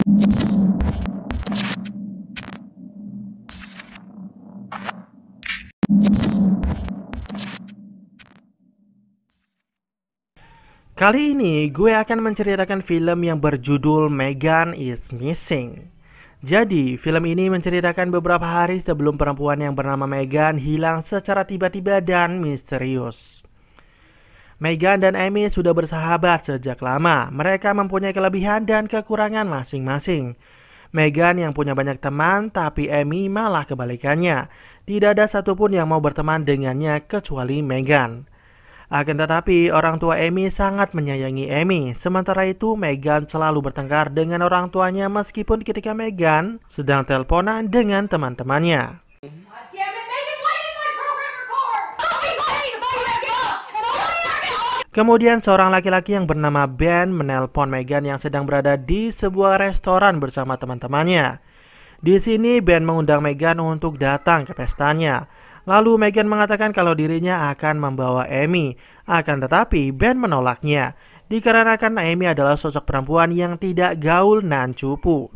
Kali ini gue akan menceritakan film yang berjudul Megan is Missing. Jadi, film ini menceritakan beberapa hari sebelum perempuan yang bernama Megan hilang secara tiba-tiba dan misterius. Megan dan Amy sudah bersahabat sejak lama. Mereka mempunyai kelebihan dan kekurangan masing-masing. Megan yang punya banyak teman, tapi Amy malah kebalikannya. Tidak ada satupun yang mau berteman dengannya kecuali Megan. Akan tetapi, orang tua Amy sangat menyayangi Amy. Sementara itu, Megan selalu bertengkar dengan orang tuanya meskipun ketika Megan sedang teleponan dengan teman-temannya. Kemudian seorang laki-laki yang bernama Ben menelpon Megan yang sedang berada di sebuah restoran bersama teman-temannya. Di sini Ben mengundang Megan untuk datang ke pestanya. Lalu Megan mengatakan kalau dirinya akan membawa Amy. Akan tetapi Ben menolaknya, dikarenakan Amy adalah sosok perempuan yang tidak gaul dan cupu.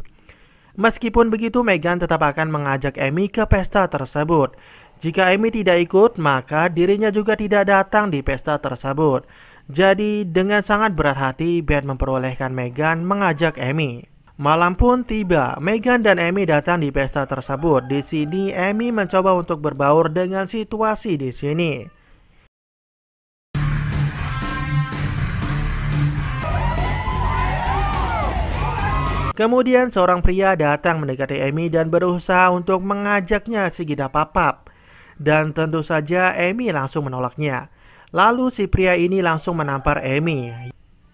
Meskipun begitu, Megan tetap akan mengajak Amy ke pesta tersebut. Jika Amy tidak ikut, maka dirinya juga tidak datang di pesta tersebut. Jadi dengan sangat berat hati, Ben memperbolehkan Megan mengajak Amy. Malam pun tiba, Megan dan Amy datang di pesta tersebut. Di sini Amy mencoba untuk berbaur dengan situasi di sini. Kemudian seorang pria datang mendekati Amy dan berusaha untuk mengajaknya segida papap. Dan tentu saja Amy langsung menolaknya. Lalu si pria ini langsung menampar Amy.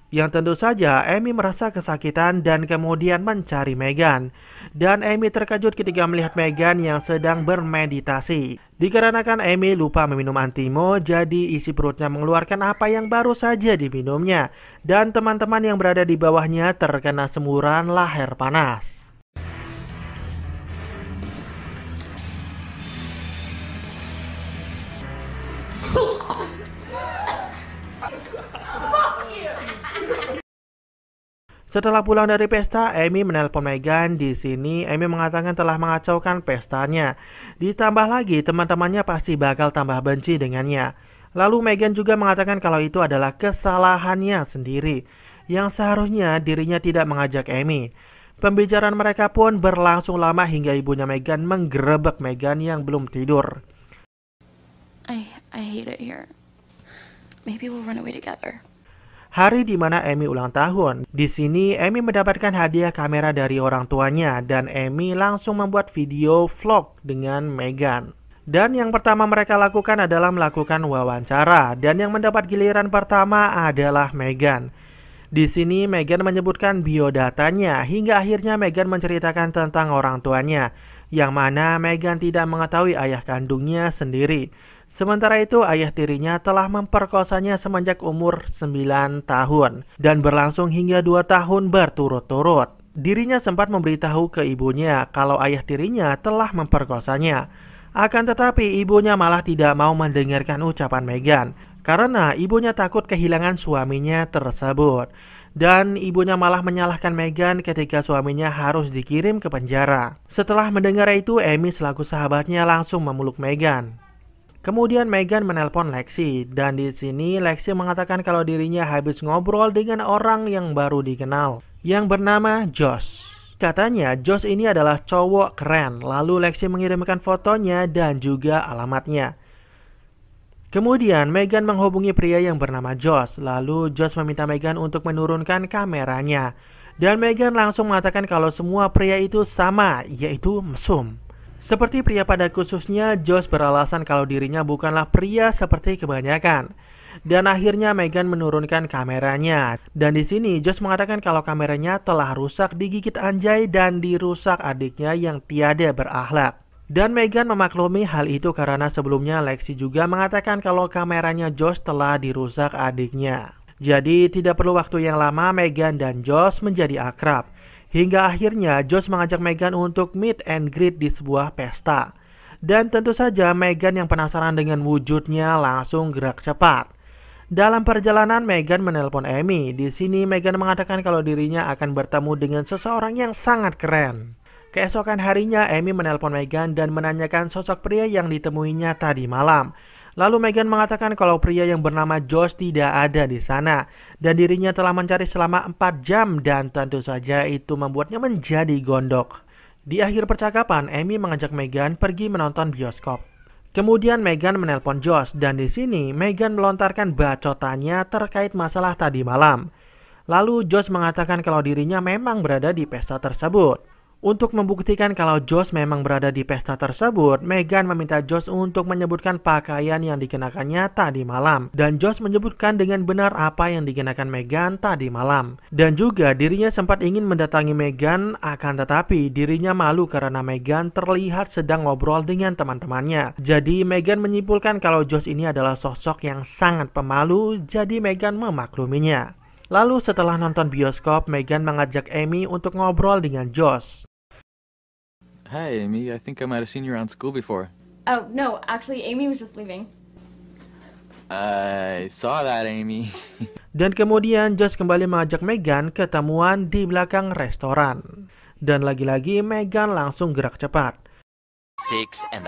Yang tentu saja Amy merasa kesakitan dan kemudian mencari Megan. Dan Amy terkejut ketika melihat Megan yang sedang bermeditasi. Dikarenakan Amy lupa meminum antimo, jadi isi perutnya mengeluarkan apa yang baru saja diminumnya. Dan teman-teman yang berada di bawahnya terkena semburan lahar panas. Setelah pulang dari pesta, Amy menelpon Megan. Di sini Amy mengatakan telah mengacaukan pestanya. Ditambah lagi teman-temannya pasti bakal tambah benci dengannya. Lalu Megan juga mengatakan kalau itu adalah kesalahannya sendiri, yang seharusnya dirinya tidak mengajak Amy. Pembicaraan mereka pun berlangsung lama hingga ibunya Megan menggerebek Megan yang belum tidur. I hate it here. Maybe we'll run away together. Hari di mana Amy ulang tahun. Di sini Amy mendapatkan hadiah kamera dari orang tuanya dan Amy langsung membuat video vlog dengan Megan. Dan yang pertama mereka lakukan adalah melakukan wawancara dan yang mendapat giliran pertama adalah Megan. Di sini Megan menyebutkan biodatanya hingga akhirnya Megan menceritakan tentang orang tuanya, yang mana Megan tidak mengetahui ayah kandungnya sendiri. Sementara itu ayah tirinya telah memperkosanya semenjak umur 9 tahun dan berlangsung hingga 2 tahun berturut-turut. Dirinya sempat memberitahu ke ibunya kalau ayah tirinya telah memperkosanya. Akan tetapi ibunya malah tidak mau mendengarkan ucapan Megan karena ibunya takut kehilangan suaminya tersebut. Dan ibunya malah menyalahkan Megan ketika suaminya harus dikirim ke penjara. Setelah mendengar itu, Amy selaku sahabatnya langsung memeluk Megan. Kemudian Megan menelpon Lexi dan di sini Lexi mengatakan kalau dirinya habis ngobrol dengan orang yang baru dikenal yang bernama Josh. Katanya Josh ini adalah cowok keren. Lalu Lexi mengirimkan fotonya dan juga alamatnya. Kemudian Megan menghubungi pria yang bernama Josh. Lalu Josh meminta Megan untuk menurunkan kameranya. Dan Megan langsung mengatakan kalau semua pria itu sama, yaitu mesum. Seperti pria pada khususnya, Josh beralasan kalau dirinya bukanlah pria seperti kebanyakan. Dan akhirnya Megan menurunkan kameranya. Dan di sini Josh mengatakan kalau kameranya telah rusak digigit anjay dan dirusak adiknya yang tiada berakhlak. Dan Megan memaklumi hal itu karena sebelumnya Lexi juga mengatakan kalau kameranya Josh telah dirusak adiknya. Jadi tidak perlu waktu yang lama Megan dan Josh menjadi akrab. Hingga akhirnya Josh mengajak Megan untuk meet and greet di sebuah pesta. Dan tentu saja Megan yang penasaran dengan wujudnya langsung gerak cepat. Dalam perjalanan, Meghan menelpon Amy. Di sini Meghan mengatakan kalau dirinya akan bertemu dengan seseorang yang sangat keren. Keesokan harinya, Amy menelpon Meghan dan menanyakan sosok pria yang ditemuinya tadi malam. Lalu Meghan mengatakan kalau pria yang bernama Josh tidak ada di sana dan dirinya telah mencari selama 4 jam dan tentu saja itu membuatnya menjadi gondok. Di akhir percakapan, Amy mengajak Meghan pergi menonton bioskop. Kemudian Meghan menelpon Josh dan di sini Meghan melontarkan bacotannya terkait masalah tadi malam. Lalu Josh mengatakan kalau dirinya memang berada di pesta tersebut. Untuk membuktikan kalau Josh memang berada di pesta tersebut, Meghan meminta Josh untuk menyebutkan pakaian yang dikenakannya tadi malam. Dan Josh menyebutkan dengan benar apa yang dikenakan Meghan tadi malam. Dan juga dirinya sempat ingin mendatangi Meghan, akan tetapi dirinya malu karena Meghan terlihat sedang ngobrol dengan teman-temannya. Jadi Meghan menyimpulkan kalau Josh ini adalah sosok yang sangat pemalu, jadi Meghan memakluminya. Lalu setelah nonton bioskop, Meghan mengajak Amy untuk ngobrol dengan Josh. Hi, Amy. I think I might have seen you around school before. Oh, no, actually, Amy was just leaving. I saw that, Amy. Dan kemudian Josh kembali mengajak Meghan ketemuan di belakang restoran. Dan lagi-lagi Meghan langsung gerak cepat. 6.5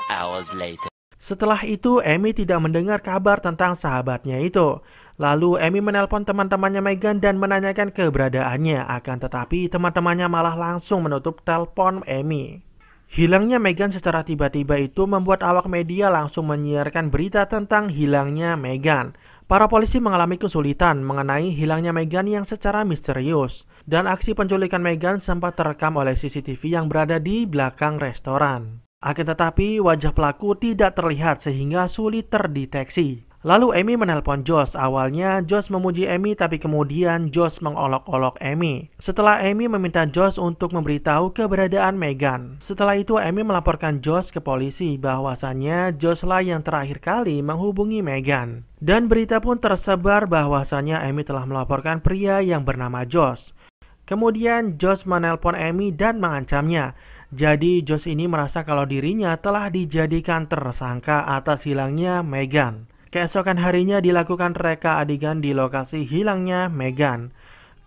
hours later. Setelah itu, Amy tidak mendengar kabar tentang sahabatnya itu. Lalu Amy menelpon teman-temannya Meghan dan menanyakan keberadaannya, akan tetapi teman-temannya malah langsung menutup telepon Amy. Hilangnya Meghan secara tiba-tiba itu membuat awak media langsung menyiarkan berita tentang hilangnya Meghan. Para polisi mengalami kesulitan mengenai hilangnya Meghan yang secara misterius. Dan aksi penculikan Meghan sempat terekam oleh CCTV yang berada di belakang restoran. Akan tetapi wajah pelaku tidak terlihat sehingga sulit terdeteksi. Lalu Amy menelpon Josh. Awalnya Josh memuji Amy tapi kemudian Josh mengolok-olok Amy. Setelah Amy meminta Josh untuk memberitahu keberadaan Meghan. Setelah itu Amy melaporkan Josh ke polisi bahwasannya Josh lah yang terakhir kali menghubungi Meghan. Dan berita pun tersebar bahwasannya Amy telah melaporkan pria yang bernama Josh. Kemudian Josh menelpon Amy dan mengancamnya. Jadi Josh ini merasa kalau dirinya telah dijadikan tersangka atas hilangnya Meghan. Keesokan harinya dilakukan reka adegan di lokasi hilangnya Meghan.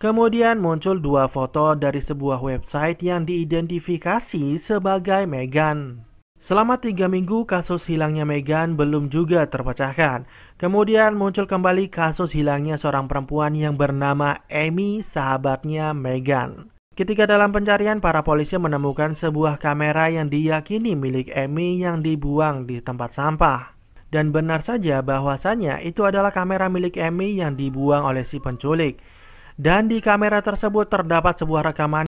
Kemudian muncul 2 foto dari sebuah website yang diidentifikasi sebagai Meghan. Selama 3 minggu kasus hilangnya Meghan belum juga terpecahkan. Kemudian muncul kembali kasus hilangnya seorang perempuan yang bernama Amy, sahabatnya Meghan. Ketika dalam pencarian, para polisi menemukan sebuah kamera yang diyakini milik Amy yang dibuang di tempat sampah. Dan benar saja bahwasannya itu adalah kamera milik Amy yang dibuang oleh si penculik. Dan di kamera tersebut terdapat sebuah rekaman.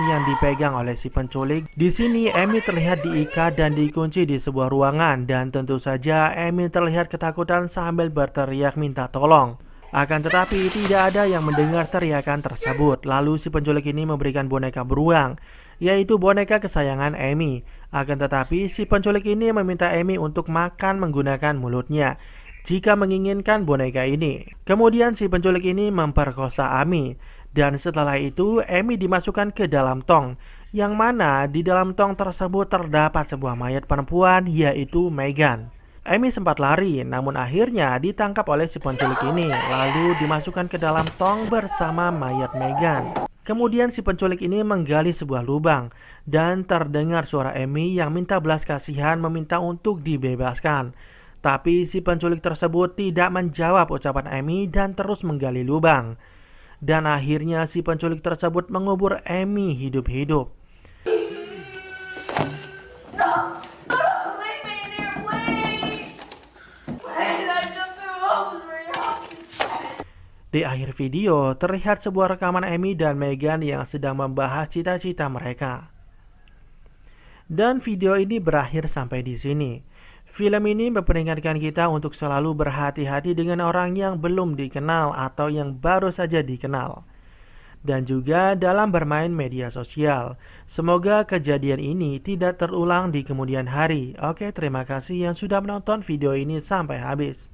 Yang dipegang oleh si penculik. Di sini Amy terlihat diikat dan dikunci di sebuah ruangan dan tentu saja Amy terlihat ketakutan sambil berteriak minta tolong. Akan tetapi tidak ada yang mendengar teriakan tersebut. Lalu si penculik ini memberikan boneka beruang, yaitu boneka kesayangan Amy. Akan tetapi si penculik ini meminta Amy untuk makan menggunakan mulutnya jika menginginkan boneka ini. Kemudian si penculik ini memperkosa Amy. Dan setelah itu Amy dimasukkan ke dalam tong, yang mana di dalam tong tersebut terdapat sebuah mayat perempuan, yaitu Meghan. Amy sempat lari, namun akhirnya ditangkap oleh si penculik ini, lalu dimasukkan ke dalam tong bersama mayat Meghan. Kemudian si penculik ini menggali sebuah lubang, dan terdengar suara Amy yang minta belas kasihan meminta untuk dibebaskan. Tapi si penculik tersebut tidak menjawab ucapan Amy dan terus menggali lubang. Dan akhirnya si penculik tersebut mengubur Amy hidup-hidup. Di akhir video terlihat sebuah rekaman Amy dan Meghan yang sedang membahas cita-cita mereka. Dan video ini berakhir sampai di sini. Film ini memperingatkan kita untuk selalu berhati-hati dengan orang yang belum dikenal atau yang baru saja dikenal. Dan juga dalam bermain media sosial. Semoga kejadian ini tidak terulang di kemudian hari. Oke, terima kasih yang sudah menonton video ini sampai habis.